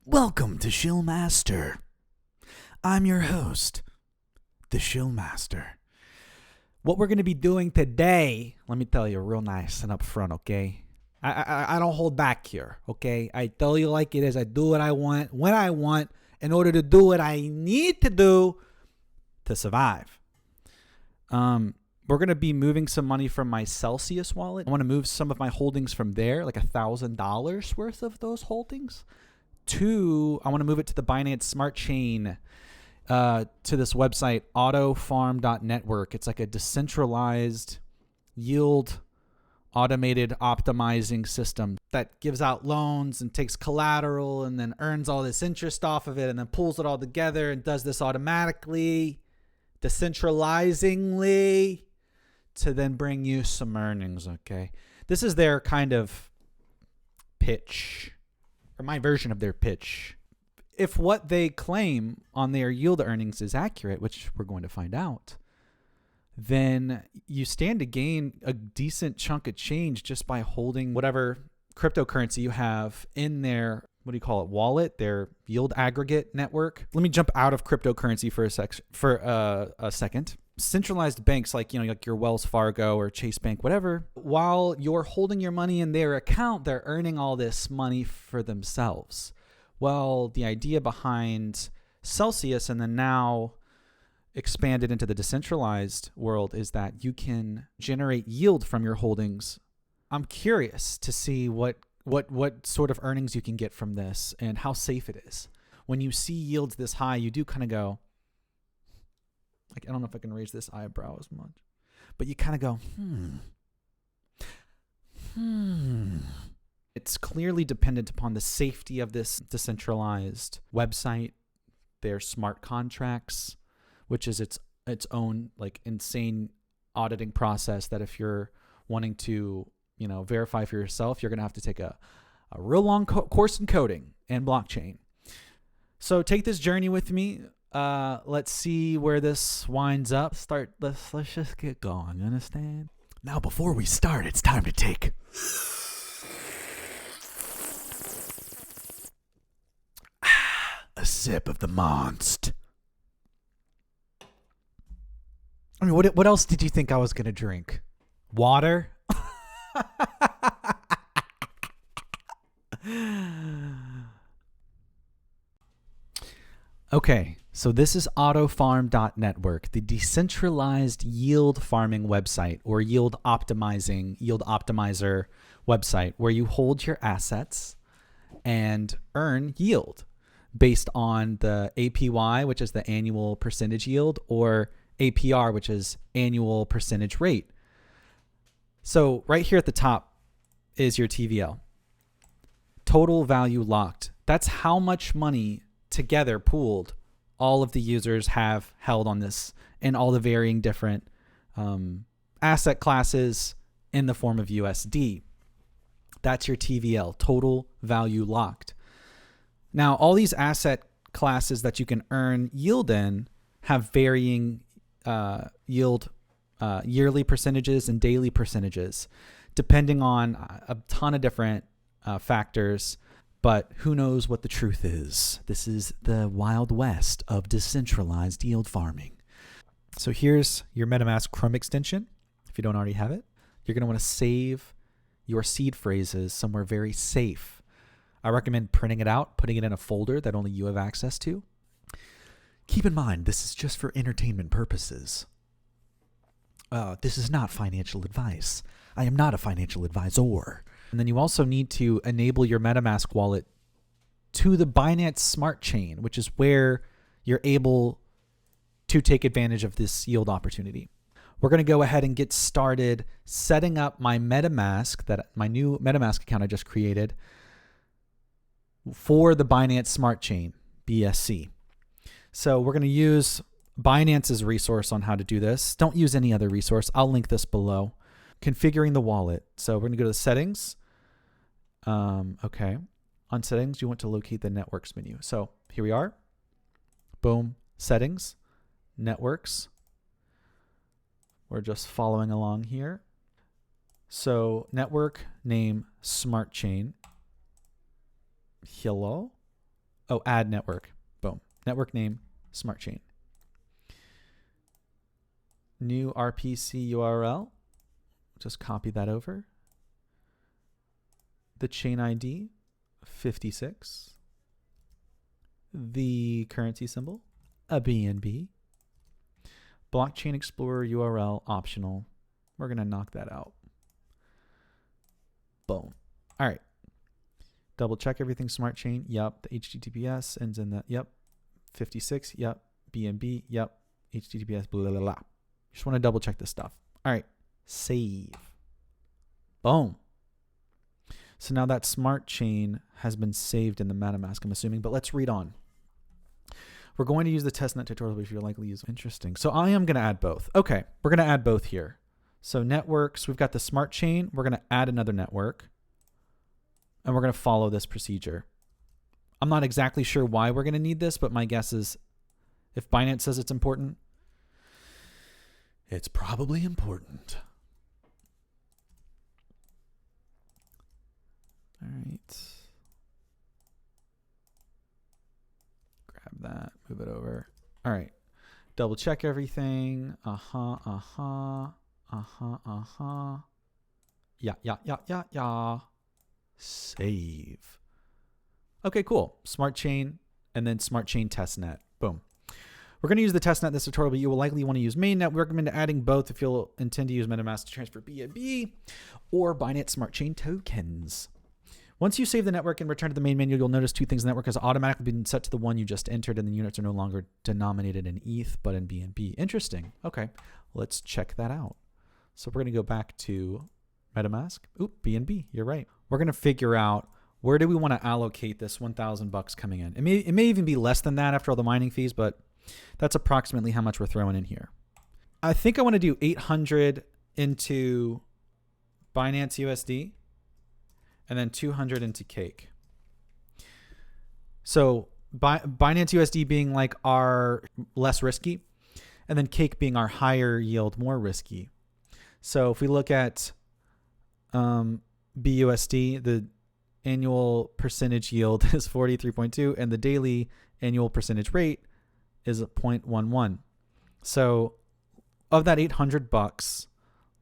Welcome to Shill Master. I'm your host, the Shill Master. What we're going to be doing today, let me tell you real nice and upfront, okay? I don't hold back here, okay? I tell you like it is. I do what I want, when I want, in order to do what I need to do to survive. We're going to be moving some money from my Celsius wallet. I want to move some of my holdings from there, like $1,000 worth of those holdings. I want to move it to the Binance Smart Chain, to this website, autofarm.network. It's like a decentralized yield automated optimizing system that gives out loans and takes collateral and then earns all this interest off of it and then pulls it all together and does this automatically, decentralizingly, to then bring you some earnings, okay? This is their kind of pitch, or my version of their pitch. If what they claim on their yield earnings is accurate, which we're going to find out, then you stand to gain a decent chunk of change just by holding whatever cryptocurrency you have in their, wallet, their yield aggregate network. Let me jump out of cryptocurrency for a second. Centralized banks like your Wells Fargo or Chase Bank, whatever, while you're holding your money in their account, they're earning all this money for themselves. Well, the idea behind Celsius and then now expanded into the decentralized world is that you can generate yield from your holdings. I'm curious to see what sort of earnings you can get from this and how safe it is. When you see yields this high, you do kind of go, like, I don't know if I can raise this eyebrow as much, but you kind of go, It's clearly dependent upon the safety of this decentralized website, their smart contracts, which is its own like insane auditing process that if you're wanting to, verify for yourself, you're going to have to take a real long course in coding and blockchain. So take this journey with me. Let's see where this winds up. Let's just get going. You understand? Now, before we start, it's time to take a sip of the monst. I mean, what else did you think I was gonna drink? Water? Okay, so this is autofarm.network, the decentralized yield farming website or yield optimizer website where you hold your assets and earn yield based on the APY, which is the annual percentage yield, or APR, which is annual percentage rate. So right here at the top is your TVL. Total value locked. That's how much money together pooled all of the users have held on this in all the varying different asset classes in the form of USD. That's your TVL, total value locked. Now, all these asset classes that you can earn yield in have varying yield yearly percentages and daily percentages, depending on a ton of different factors. But who knows what the truth is? This is the Wild West of decentralized yield farming. So here's your Metamask Chrome extension. If you don't already have it, you're going to want to save your seed phrases somewhere very safe. I recommend printing it out, putting it in a folder that only you have access to. Keep in mind, this is just for entertainment purposes. This is not financial advice. I am not a financial advisor. And then you also need to enable your Metamask wallet to the Binance Smart Chain, which is where you're able to take advantage of this yield opportunity. We're going to go ahead and get started setting up my MetaMask, my new MetaMask account I just created for the Binance Smart Chain, BSC. So we're going to use Binance's resource on how to do this. Don't use any other resource. I'll link this below. Configuring the wallet. So we're going to go to the settings. Okay. On settings, you want to locate the networks menu. So here we are. Boom. Settings. Networks. We're just following along here. So network name Smart Chain. Hello. Oh, add network. Boom. Network name, Smart Chain. New RPC URL. Just copy that over. The chain ID, 56. The currency symbol, a BNB. Blockchain Explorer URL optional. We're going to knock that out. Boom. All right. Double check everything. Smart Chain. Yep. The HTTPS ends in the, yep. 56. Yep. BNB. Yep. HTTPS. Blah, blah, blah. Just want to double check this stuff. All right. Save. Boom. So now that Smart Chain has been saved in the Metamask, I'm assuming, but let's read on. We're going to use the testnet tutorial, which you'll likely use. Interesting. So I am going to add both. Okay. We're going to add both here. So networks, we've got the Smart Chain. We're going to add another network. And we're going to follow this procedure. I'm not exactly sure why we're going to need this, but my guess is if Binance says it's important, it's probably important. All right. Grab that, move it over. All right. Double check everything. Yeah. Save. Okay, cool. Smart Chain and then Smart Chain testnet. Boom. We're going to use the testnet in this tutorial, but you will likely want to use mainnet. We recommend adding both if you'll intend to use Metamask to transfer BNB or Binance Smart Chain tokens. Once you save the network and return to the main menu, you'll notice two things. The network has automatically been set to the one you just entered, and the units are no longer denominated in ETH, but in BNB. Interesting. Okay, let's check that out. So we're going to go back to Metamask. Oop, BNB, you're right. We're going to figure out where do we want to allocate this $1,000 coming in. It may even be less than that after all the mining fees, but that's approximately how much we're throwing in here. I think I want to do 800 into Binance USD. And then 200 into Cake. So Binance USD being like our less risky, and then Cake being our higher yield, more risky. So if we look at BUSD, the annual percentage yield is 43.2, and the daily annual percentage rate is 0.11. So of that $800,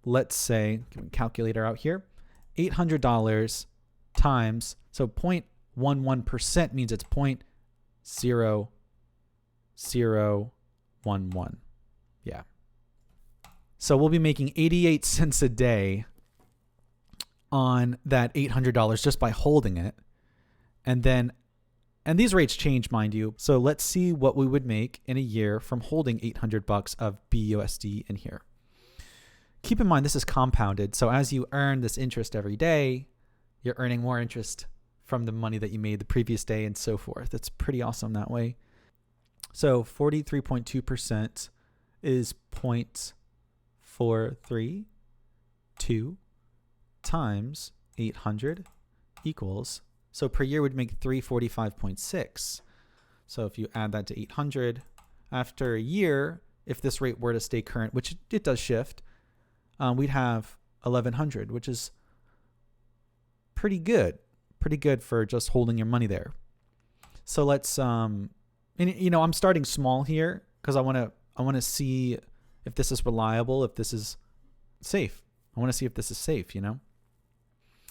let's say, calculator out here, $800 times, so 0.11% means it's 0.0011. Yeah. So we'll be making 88 cents a day on that $800 just by holding it. And these rates change, mind you. So let's see what we would make in a year from holding $800 of BUSD in here. Keep in mind, this is compounded. So as you earn this interest every day, you're earning more interest from the money that you made the previous day and so forth. It's pretty awesome that way. So 43.2% is 0.432 times 800 equals, so per year would make 345.6. So if you add that to 800, after a year, if this rate were to stay current, which it does shift, we'd have 1100, which is pretty good for just holding your money there. So let's, and I'm starting small here because I want to see if this is reliable, if this is safe. I want to see if this is safe,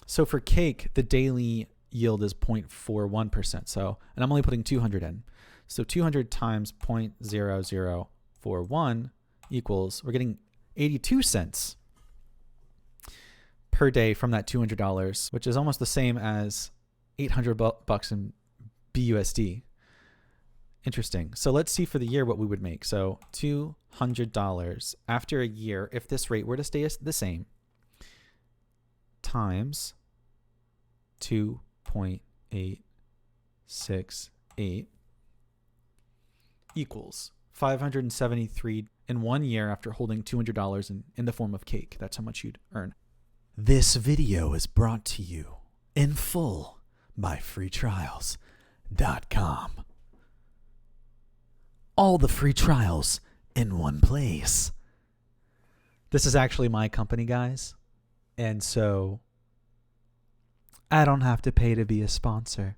So for Cake, the daily yield is 0.41%. So, and I'm only putting 200 in. So 200 times 0.0041 equals, we're getting 82 cents per day from that $200, which is almost the same as $800 in BUSD. Interesting. So let's see for the year what we would make. So $200 after a year, if this rate were to stay the same, times 2.868 equals 573 in 1 year after holding $200 in the form of Cake. That's how much you'd earn. This video is brought to you in full by freetrials.com. All the free trials in one place. This is actually my company, guys. And so I don't have to pay to be a sponsor.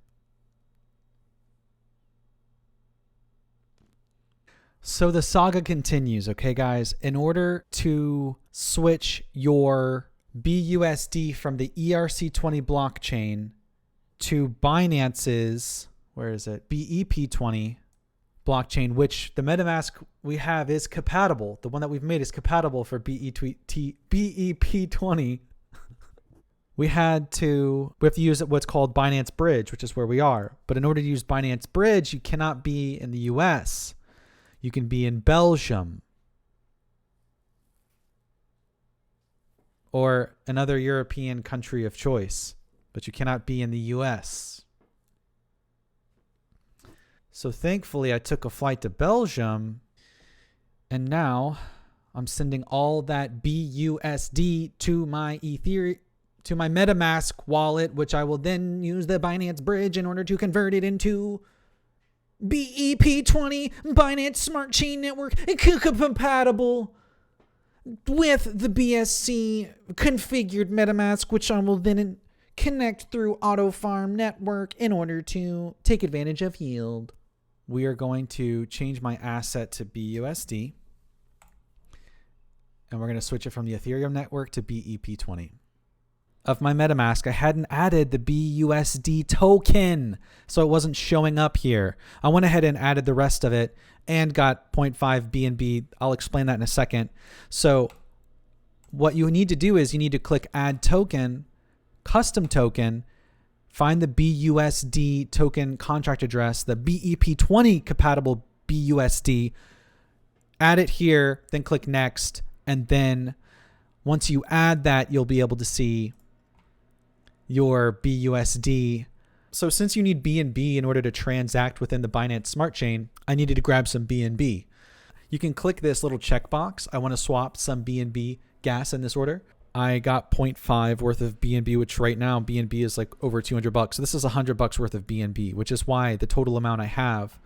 So the saga continues, okay, guys? In order to switch your BUSD from the ERC20 blockchain to Binance's, where is it? BEP-20 blockchain, which the Metamask we have is compatible. The one that we've made is compatible for BEP-20. We have to use what's called Binance Bridge, which is where we are. But in order to use Binance Bridge, you cannot be in the US. You can be in Belgium or another European country of choice, but you cannot be in the US. So thankfully I took a flight to Belgium, and now I'm sending all that BUSD to my Ethereum, to my Metamask wallet, which I will then use the Binance Bridge in order to convert it into BEP-20 Binance Smart Chain network compatible with the BSC configured Metamask, which I will then connect through AutoFarm.network in order to take advantage of yield. We are going to change my asset to BUSD, and we're going to switch it from the Ethereum network to BEP-20. Of my Metamask, I hadn't added the BUSD token, so it wasn't showing up here. I went ahead and added the rest of it and got 0.5 BNB. I'll explain that in a second. So what you need to do is you need to click Add Token, Custom Token, find the BUSD token contract address, the BEP-20 compatible BUSD, add it here, then click Next, and then once you add that, you'll be able to see your BUSD. So since you need BNB in order to transact within the Binance Smart Chain, I needed to grab some BNB. You can click this little checkbox. I want to swap some BNB gas in this order. I got 0.5 worth of BNB, which right now BNB is like over $200. So this is $100 worth of BNB, which is why the total amount I have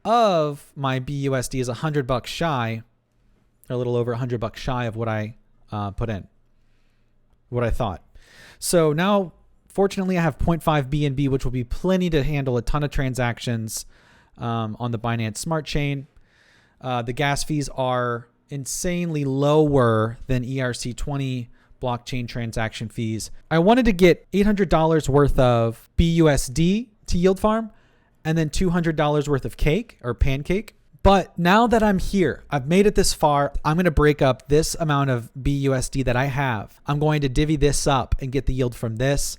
of my BUSD is $100 shy, or a little over $100 shy of what I put in, what I thought. So now, fortunately, I have 0.5 BNB, which will be plenty to handle a ton of transactions on the Binance Smart Chain. The gas fees are insanely lower than ERC20 blockchain transaction fees. I wanted to get $800 worth of BUSD to yield farm and then $200 worth of cake or pancake. But now that I'm here, I've made it this far, I'm going to break up this amount of BUSD that I have. I'm going to divvy this up and get the yield from this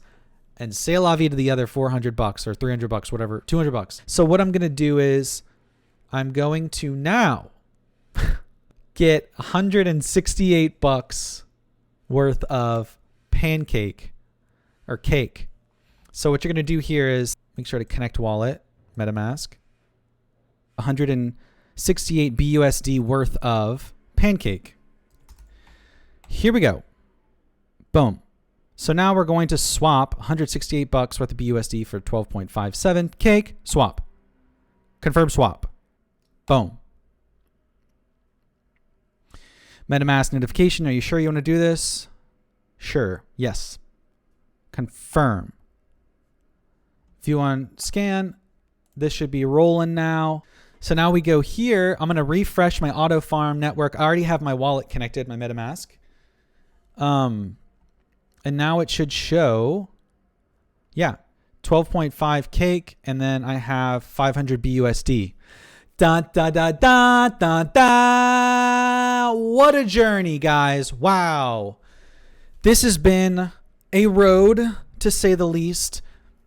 and say la vie to the other $400 or $300, whatever, $200. So what I'm going to do is I'm going to now get $168 worth of pancake or cake. So what you're going to do here is make sure to connect wallet, Metamask, 168 BUSD worth of pancake. Here we go. Boom. So now we're going to swap $168 worth of BUSD for 12.57 cake. Swap. Confirm swap. Boom. Metamask notification. Are you sure you want to do this? Sure. Yes. Confirm. View on scan. This should be rolling now. So now we go here. I'm going to refresh my AutoFarm network. I already have my wallet connected, my Metamask. And now it should show, 12.5 cake. And then I have 500 BUSD. Da, da, da, da, da, da. What a journey, guys. Wow. This has been a road, to say the least.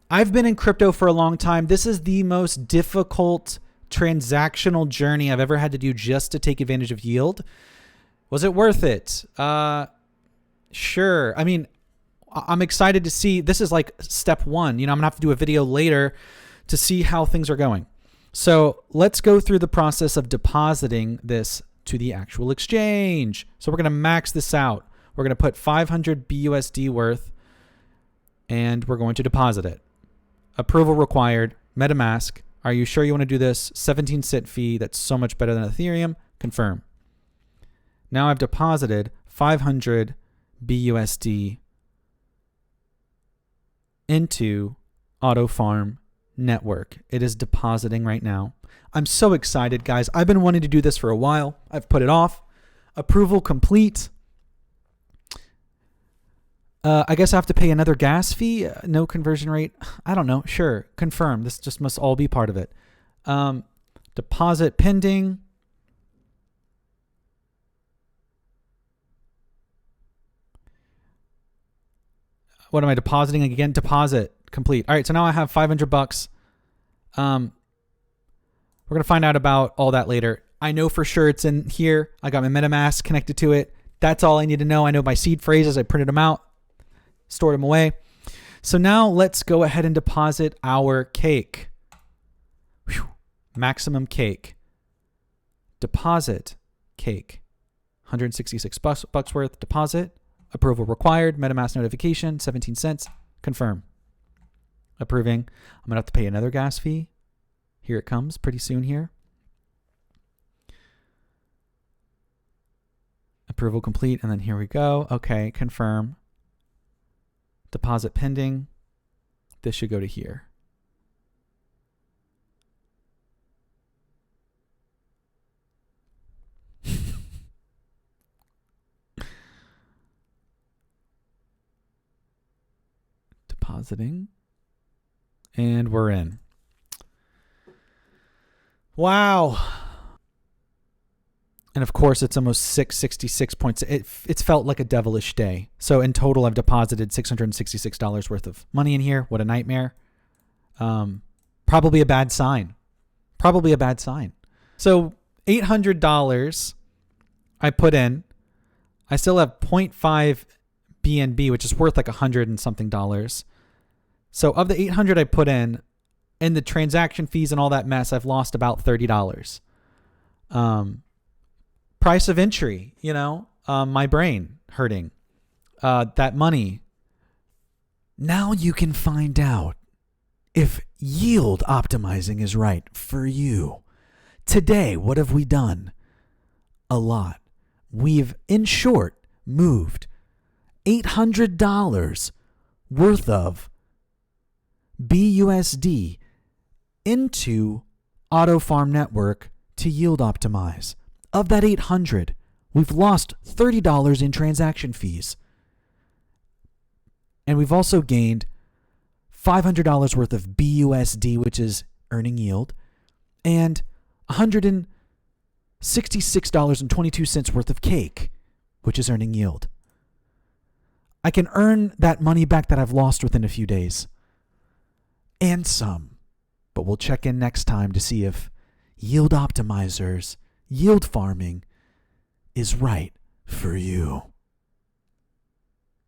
I've been in crypto for a long time. This is the most difficult transactional journey I've ever had to do just to take advantage of yield. Was it worth it? Sure. I mean, I'm excited to see. This is like step one. I'm gonna have to do a video later to see how things are going. So let's go through the process of depositing this to the actual exchange. So we're gonna max this out. We're gonna put 500 BUSD worth, and we're going to deposit it. Approval required. Metamask. Are you sure you want to do this? 17 cent fee. That's so much better than Ethereum. Confirm. Now I've deposited 500 BUSD into AutoFarm network. It is depositing right now. I'm so excited, guys. I've been wanting to do this for a while. I've put it off. Approval complete. I guess I have to pay another gas fee. No conversion rate. I don't know. Sure. Confirm. This just must all be part of it. Deposit pending. What am I depositing again? Deposit complete. All right. So now I have $500. We're going to find out about all that later. I know for sure it's in here. I got my Metamask connected to it. That's all I need to know. I know my seed phrases. I printed them out, stored them away. So now let's go ahead and deposit our cake. Whew. Maximum cake. Deposit cake. 166 bucks worth. Deposit. Approval required. Metamask notification. 17 cents. Confirm. Approving. I'm going to have to pay another gas fee. Here it comes pretty soon here. Approval complete. And then here we go. Okay. Confirm. Deposit pending. This should go to here. Depositing. And we're in. Wow. And of course, it's almost 666 points. It's felt like a devilish day. So in total, I've deposited $666 worth of money in here. What a nightmare. Probably a bad sign. Probably a bad sign. So $800 I put in. I still have 0.5 BNB, which is worth like $100 and something dollars. So of the 800 I put in the transaction fees and all that mess, I've lost about $30. Price of entry, my brain hurting. That money. Now you can find out if yield optimizing is right for you. Today, what have we done? A lot. We've, in short, moved $800 worth of BUSD into AutoFarm Network to yield optimize. Of that 800, we've lost $30 in transaction fees. And we've also gained $500 worth of BUSD, which is earning yield, and $166.22 worth of cake, which is earning yield. I can earn that money back that I've lost within a few days. And some. But we'll check in next time to see if yield optimizers, yield farming is right for you.